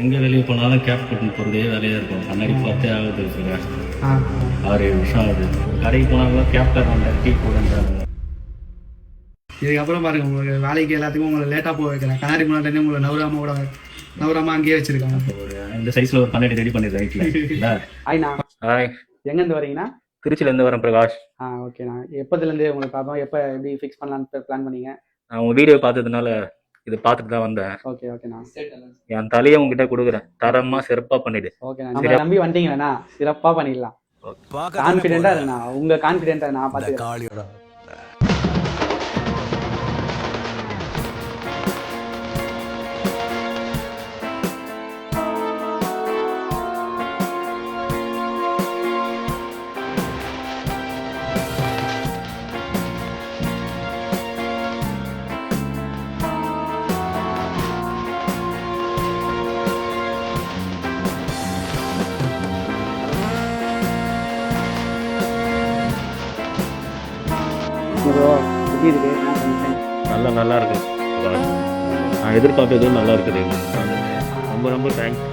எங்கே வெளியே போனாலும் கேப் போட்டுன்னு போகிறதே வேலையாக இருக்கும். கண்ணாடி பார்த்தே ஆகுது சார். 6-7 வருஷம் ஆகுது. கடைக்கு போனாலும் கேப் தர டீ போடுன்றாங்க. இதுக்கப்புறம் பாருங்க, உங்களுக்கு வேலைக்கு எல்லாத்துக்கும் உங்களை லேட்டாக போக வைக்கிறேன். கண்ணாடி முன்னாடி உங்களை நவராமல் அங்கேயே வச்சிருக்காங்க. இந்த சைஸில் ஒரு கண்ணாடி ரெடி பண்ணிடுறேன் வீட்டில். ஆய்ண்ணா, ஹாய், எங்கேருந்து வரீங்கண்ணா? திருச்சியிலேருந்து வரேன் பிரகாஷ். ஓகேண்ணா. எப்போதுலேருந்து உங்களுக்கு பார்ப்போம், எப்போ எப்படி ஃபிக்ஸ் பண்ணலான்னு பிளான் பண்ணீங்க? நான் உங்கள் வீடியோ பார்த்ததுனால இது பார்த்துட்டு தான் வந்தேன். ஓகேண்ணா. என் தலையை உங்ககிட்ட கொடுக்குறேன், தரமாக சிறப்பாக பண்ணிடு. ஓகேண்ணா, நம்ம நம்பி வந்துட்டீங்கண்ணா, சிறப்பாக பண்ணிடலாம். கான்ஃபிடென்ட்டாக இருக்குண்ணா, உங்கள் கான்ஃபிடென்ட்டை நான் பார்த்துக்கிறேன். நல்லா இருக்கு பிரகாஷ். நான் எதிர்பார்த்ததும் நல்லா இருக்குது. ரொம்ப ரொம்ப தேங்க்ஸ்.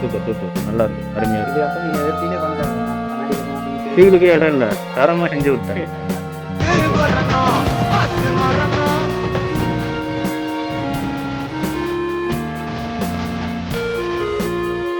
சூப்பர் நல்லா இருக்கு, அருமையாக இருக்கு. இது அப்போ நீங்கள் ஃபீலுக்கே இடம் இல்லை, தரமாக செஞ்சு விட்டேன்.